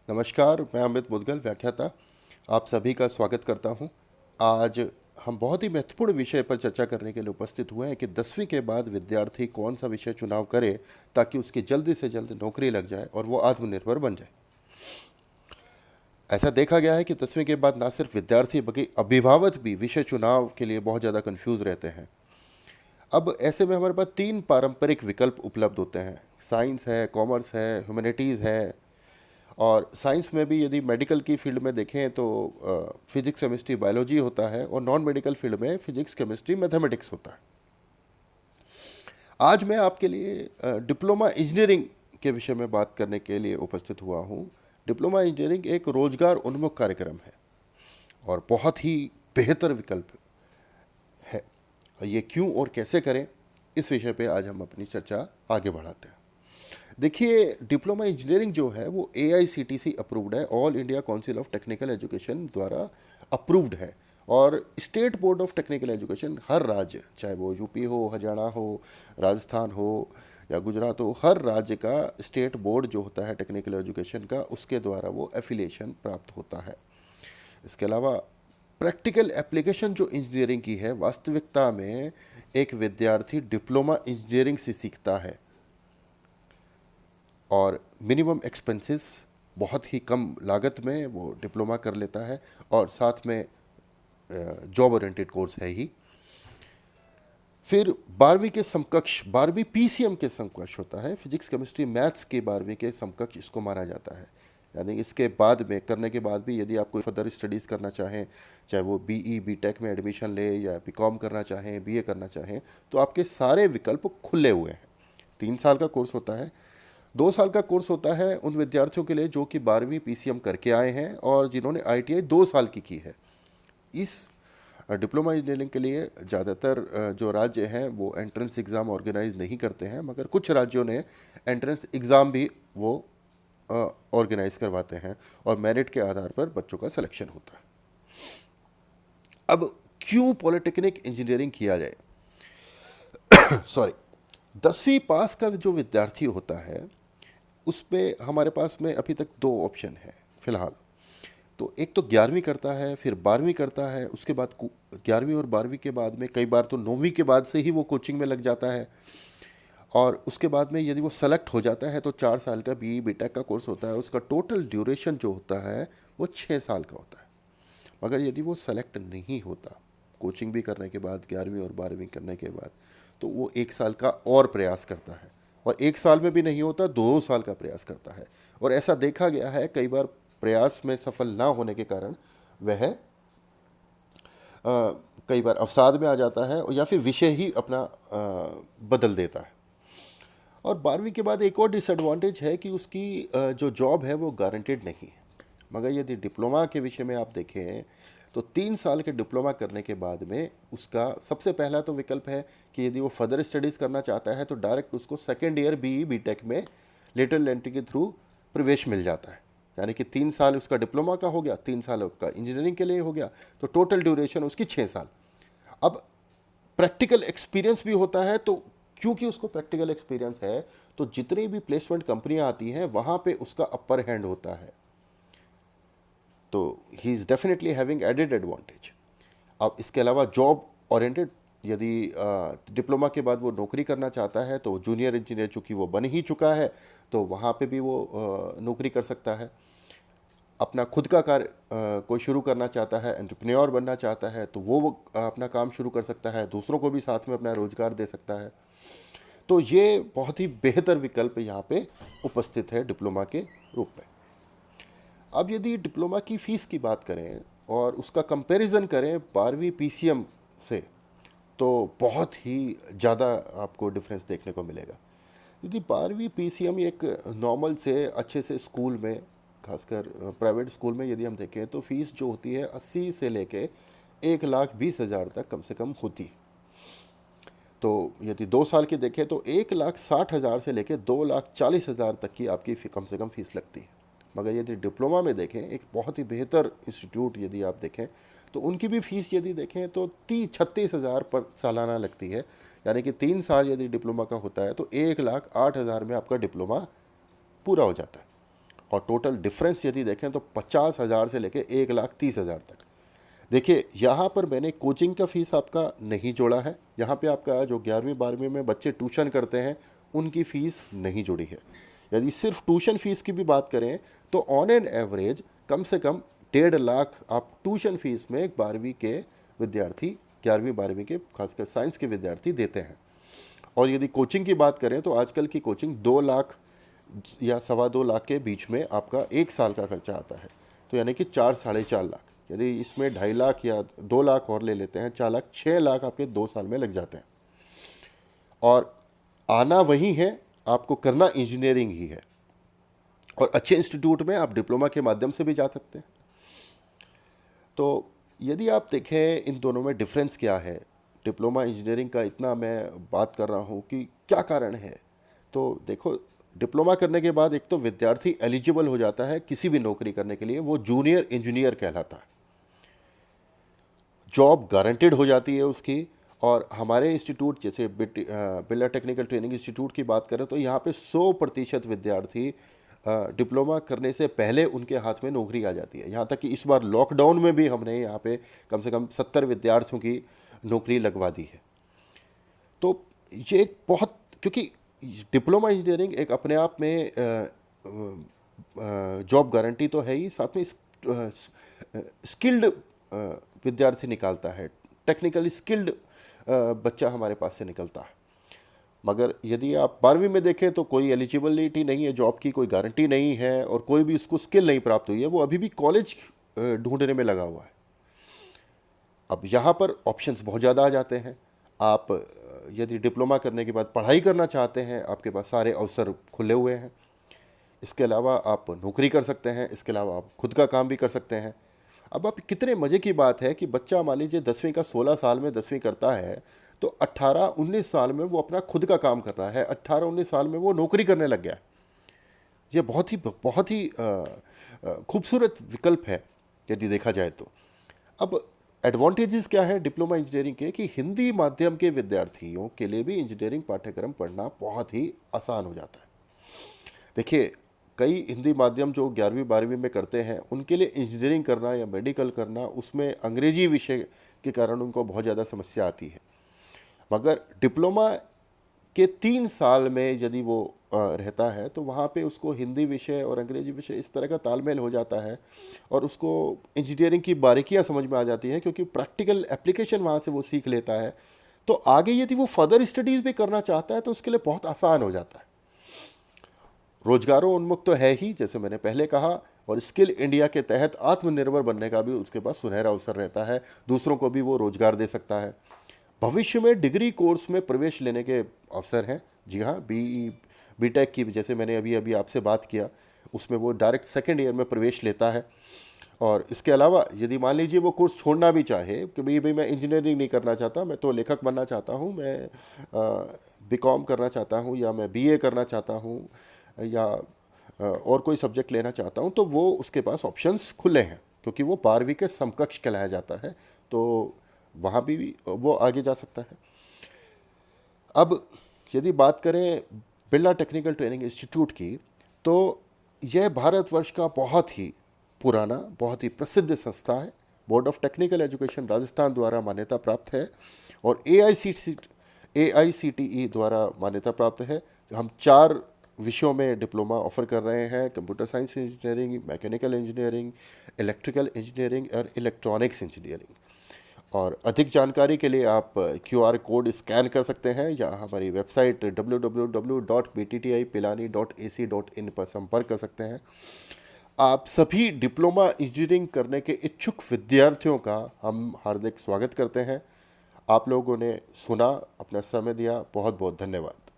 नमस्कार, मैं अमित मुदगल व्याख्याता आप सभी का स्वागत करता हूं। आज हम बहुत ही महत्वपूर्ण विषय पर चर्चा करने के लिए उपस्थित हुए हैं कि 10वीं के बाद विद्यार्थी कौन सा विषय चुनाव करे ताकि उसकी जल्दी से जल्द नौकरी लग जाए और वो आत्मनिर्भर बन जाए। ऐसा देखा गया है कि 10वीं के बाद ना सिर्फ विद्यार्थी बल्कि अभिभावक भी विषय चुनाव के लिए बहुत ज़्यादा कन्फ्यूज़ रहते हैं। अब ऐसे में हमारे पास 3 पारंपरिक विकल्प उपलब्ध होते हैं। साइंस है, कॉमर्स है, ह्यूमैनिटीज़ है। और साइंस में भी यदि मेडिकल की फील्ड में देखें तो फिजिक्स केमिस्ट्री बायोलॉजी होता है और नॉन मेडिकल फील्ड में फिजिक्स केमिस्ट्री मैथमेटिक्स होता है। आज मैं आपके लिए डिप्लोमा इंजीनियरिंग के विषय में बात करने के लिए उपस्थित हुआ हूँ। डिप्लोमा इंजीनियरिंग एक रोजगार उन्मुख कार्यक्रम है और बहुत ही बेहतर विकल्प है। ये क्यों और कैसे करें, इस विषय पे आज हम अपनी चर्चा आगे बढ़ाते हैं। देखिए, डिप्लोमा इंजीनियरिंग जो है वो AICTC अप्रूव्ड है, all India council of technical education द्वारा अप्रूव्ड है। और state board of technical education हर राज्य, चाहे वो यूपी हो, हरियाणा हो, राजस्थान हो या गुजरात हो, हर राज्य का स्टेट बोर्ड जो होता है टेक्निकल एजुकेशन का, उसके द्वारा वो एफिलिएशन प्राप्त होता है। इसके अलावा प्रैक्टिकल एप्लीकेशन जो इंजीनियरिंग की है, वास्तविकता में एक विद्यार्थी डिप्लोमा इंजीनियरिंग से सीखता है और मिनिमम एक्सपेंसेस, बहुत ही कम लागत में वो डिप्लोमा कर लेता है और साथ में जॉब ओरिएंटेड कोर्स है ही। फिर 12वीं के समकक्ष 12वीं PCM के समकक्ष होता है, फिजिक्स केमिस्ट्री मैथ्स के 12वीं के समकक्ष इसको माना जाता है। यानी इसके बाद में करने के बाद भी यदि आप कोई फर्दर स्टडीज़ करना चाहें, चाहे वो BE BTech में एडमिशन ले या BCom करना चाहें, BA करना चाहें, तो आपके सारे विकल्प खुले हुए हैं। 3 साल का कोर्स होता है। 2 साल का कोर्स होता है उन विद्यार्थियों के लिए जो कि 12वीं PCM करके आए हैं और जिन्होंने ITI 2 साल की है। इस डिप्लोमा इंजीनियरिंग के लिए ज़्यादातर जो राज्य हैं वो एंट्रेंस एग्ज़ाम ऑर्गेनाइज नहीं करते हैं, मगर कुछ राज्यों ने एंट्रेंस एग्ज़ाम भी वो ऑर्गेनाइज करवाते हैं और मेरिट के आधार पर बच्चों का सिलेक्शन होता है। अब क्यों पॉलिटेक्निक इंजीनियरिंग किया जाए? सॉरी, 10वीं पास का जो विद्यार्थी होता है उस पर हमारे पास में अभी तक 2 ऑप्शन है फ़िलहाल। तो एक तो 11वीं करता है, फिर 12वीं करता है, उसके बाद 11वीं और 12वीं के बाद में कई बार तो 9वीं के बाद से ही वो कोचिंग में लग जाता है। और उसके बाद में यदि वो सेलेक्ट हो जाता है तो 4 साल का BE BTech का कोर्स होता है। उसका टोटल ड्यूरेशन जो होता है वो 6 साल का होता है। मगर यदि वो सेलेक्ट नहीं होता कोचिंग भी करने के बाद, 11वीं और 12वीं करने के बाद, तो वो 1 साल का और प्रयास करता है और 1 साल में भी नहीं होता, 2 साल का प्रयास करता है। और ऐसा देखा गया है कई बार प्रयास में सफल ना होने के कारण वह कई बार अवसाद में आ जाता है या फिर विषय ही अपना बदल देता है। और 12वीं के बाद एक और डिसएडवांटेज है कि उसकी जो जॉब है वो गारंटेड नहीं है। मगर यदि डिप्लोमा के विषय में आप देखें तो 3 साल के डिप्लोमा करने के बाद में उसका सबसे पहला तो विकल्प है कि यदि वो फर्दर स्टडीज़ करना चाहता है तो डायरेक्ट उसको सेकेंड ईयर BE BTech में लेटरल एंट्री के थ्रू प्रवेश मिल जाता है। यानी कि 3 साल उसका डिप्लोमा का हो गया, 3 साल उसका इंजीनियरिंग के लिए हो गया, तो टोटल ड्यूरेशन उसकी 6 साल। अब प्रैक्टिकल एक्सपीरियंस भी होता है, तो क्योंकि उसको प्रैक्टिकल एक्सपीरियंस है तो जितनी भी प्लेसमेंट कंपनियां आती हैं वहाँ पे उसका अपर हैंड होता है। तो he is definitely having added advantage. अब इसके अलावा जॉब ओरिएंटेड, यदि डिप्लोमा के बाद वो नौकरी करना चाहता है तो जूनियर इंजीनियर चूँकि वो बन ही चुका है तो वहाँ पे भी वो नौकरी कर सकता है। अपना खुद का कार्य कोई शुरू करना चाहता है, एंटरप्रेन्योर बनना चाहता है, तो वो अपना काम शुरू कर सकता है, दूसरों को भी साथ में अपना रोजगार दे सकता है। तो ये बहुत ही बेहतर विकल्प यहाँ पे उपस्थित है डिप्लोमा के रूप में। अब यदि डिप्लोमा की फ़ीस की बात करें और उसका कंपैरिजन करें 12वीं PCM से, तो बहुत ही ज़्यादा आपको डिफरेंस देखने को मिलेगा। यदि 12वीं PCM एक नॉर्मल से अच्छे से स्कूल में, खासकर प्राइवेट स्कूल में यदि हम देखें तो फीस जो होती है 80 से लेके 1,20,000 तक कम से कम होती है। तो यदि 2 साल की देखें तो 1,60,000 से लेके 2,40,000 तक की आपकी कम से कम फीस लगती है। मगर यदि डिप्लोमा में देखें, एक बहुत ही बेहतर इंस्टीट्यूट यदि आप देखें तो उनकी भी फीस यदि देखें तो 36,000 पर सालाना लगती है। यानी कि 3 साल यदि डिप्लोमा का होता है तो 1,08,000 में आपका डिप्लोमा पूरा हो जाता है। और टोटल डिफरेंस यदि देखें तो 50,000 से लेके 1,30,000 तक। देखिए यहाँ पर मैंने कोचिंग का फ़ीस आपका नहीं जोड़ा है, यहाँ पे आपका जो 11वीं 12वीं में बच्चे ट्यूशन करते हैं उनकी फ़ीस नहीं जुड़ी है। यदि सिर्फ ट्यूशन फ़ीस की भी बात करें तो ऑन एन एवरेज कम से कम 1.5 लाख आप ट्यूशन फ़ीस में 12वीं के विद्यार्थी 11वीं 12वीं के खासकर साइंस के विद्यार्थी देते हैं। और यदि कोचिंग की बात करें तो आजकल की कोचिंग 2 लाख या 2.25 लाख के बीच में आपका 1 साल का खर्चा आता है, तो यानी कि 4-4.5 लाख। यदि इसमें 2.5 लाख या 2 लाख और ले लेते हैं, 4 लाख 6 लाख आपके 2 साल में लग जाते हैं। और आना वही है, आपको करना इंजीनियरिंग ही है। और अच्छे इंस्टीट्यूट में आप डिप्लोमा के माध्यम से भी जा सकते हैं। तो यदि आप देखें इन दोनों में डिफरेंस क्या है, डिप्लोमा इंजीनियरिंग का इतना मैं बात कर रहा हूँ कि क्या कारण है, तो देखो डिप्लोमा करने के बाद एक तो विद्यार्थी एलिजिबल हो जाता है किसी भी नौकरी करने के लिए, वो जूनियर इंजीनियर कहलाता है, जॉब गारंटेड हो जाती है उसकी। और हमारे इंस्टीट्यूट जैसे बिरला टेक्निकल ट्रेनिंग इंस्टीट्यूट की बात करें तो यहाँ पे 100% विद्यार्थी डिप्लोमा करने से पहले उनके हाथ में नौकरी आ जाती है। यहाँ तक कि इस बार लॉकडाउन में भी हमने यहाँ पे कम से कम 70 विद्यार्थियों की नौकरी लगवा दी है। तो ये एक बहुत, क्योंकि डिप्लोमा इंजीनियरिंग एक अपने आप में जॉब गारंटी तो है ही, साथ में स्किल्ड विद्यार्थी निकालता है, टेक्निकली स्किल्ड बच्चा हमारे पास से निकलता है। मगर यदि आप 12वीं में देखें तो कोई एलिजिबिलिटी नहीं है, जॉब की कोई गारंटी नहीं है और कोई भी उसको स्किल नहीं प्राप्त हुई है, वो अभी भी कॉलेज ढूंढने में लगा हुआ है। अब यहाँ पर ऑप्शंस बहुत ज़्यादा आ जाते हैं। आप यदि डिप्लोमा करने के बाद पढ़ाई करना चाहते हैं, आपके पास सारे अवसर खुले हुए हैं। इसके अलावा आप नौकरी कर सकते हैं, इसके अलावा आप खुद का काम भी कर सकते हैं। अब आप कितने मज़े की बात है कि बच्चा मान लीजिए 10वीं का 16 साल में 10वीं करता है तो 18-19 साल में वो अपना खुद का काम कर रहा है, 18-19 साल में वो नौकरी करने लग गया है। ये बहुत ही खूबसूरत विकल्प है यदि देखा जाए तो। अब एडवांटेजेस क्या है डिप्लोमा इंजीनियरिंग के, कि हिंदी माध्यम के विद्यार्थियों के लिए भी इंजीनियरिंग पाठ्यक्रम पढ़ना बहुत ही आसान हो जाता है। देखिए कई हिंदी माध्यम जो 11वीं 12वीं में करते हैं उनके लिए इंजीनियरिंग करना या मेडिकल करना, उसमें अंग्रेजी विषय के कारण उनको बहुत ज़्यादा समस्या आती है। मगर डिप्लोमा के 3 साल में यदि वो रहता है तो वहाँ पे उसको हिंदी विषय और अंग्रेजी विषय इस तरह का तालमेल हो जाता है और उसको इंजीनियरिंग की बारीकियाँ समझ में आ जाती हैं, क्योंकि प्रैक्टिकल एप्लीकेशन वहाँ से वो सीख लेता है। तो आगे यदि वो फर्दर स्टडीज़ भी करना चाहता है तो उसके लिए बहुत आसान हो जाता है। रोजगारों उन्मुख तो है ही, जैसे मैंने पहले कहा, और स्किल इंडिया के तहत आत्मनिर्भर बनने का भी उसके पास सुनहरा अवसर रहता है, दूसरों को भी वो रोजगार दे सकता है। भविष्य में डिग्री कोर्स में प्रवेश लेने के अवसर हैं। जी हाँ, बीटेक की जैसे मैंने अभी आपसे बात किया, उसमें वो डायरेक्ट सेकेंड ईयर में प्रवेश लेता है। और इसके अलावा यदि मान लीजिए वो कोर्स छोड़ना भी चाहे कि भाई मैं इंजीनियरिंग नहीं करना चाहता, मैं तो लेखक बनना चाहता हूँ, मैं बीकॉम करना चाहता हूँ या मैं बीए करना चाहता हूँ या और कोई सब्जेक्ट लेना चाहता हूँ, तो वो उसके पास ऑप्शंस खुले हैं, क्योंकि वो 12वीं के समकक्ष कहलाया जाता है, तो वहाँ भी वो आगे जा सकता है। अब यदि बात करें बिरला टेक्निकल ट्रेनिंग इंस्टीट्यूट की, तो यह भारतवर्ष का बहुत ही पुराना, बहुत ही प्रसिद्ध संस्था है। Board of technical education Rajasthan द्वारा मान्यता प्राप्त है और AICTE द्वारा मान्यता प्राप्त है। हम 4 विषयों में डिप्लोमा ऑफर कर रहे हैं: computer science engineering, mechanical engineering, electrical engineering और इलेक्ट्रॉनिक्स इंजीनियरिंग। और अधिक जानकारी के लिए आप QR कोड स्कैन कर सकते हैं या हमारी वेबसाइट www.bttipilani.ac.in पर संपर्क कर सकते हैं। आप सभी डिप्लोमा इंजीनियरिंग करने के इच्छुक विद्यार्थियों का हम हार्दिक स्वागत करते हैं। आप लोगों ने सुना, अपना समय दिया, बहुत बहुत धन्यवाद।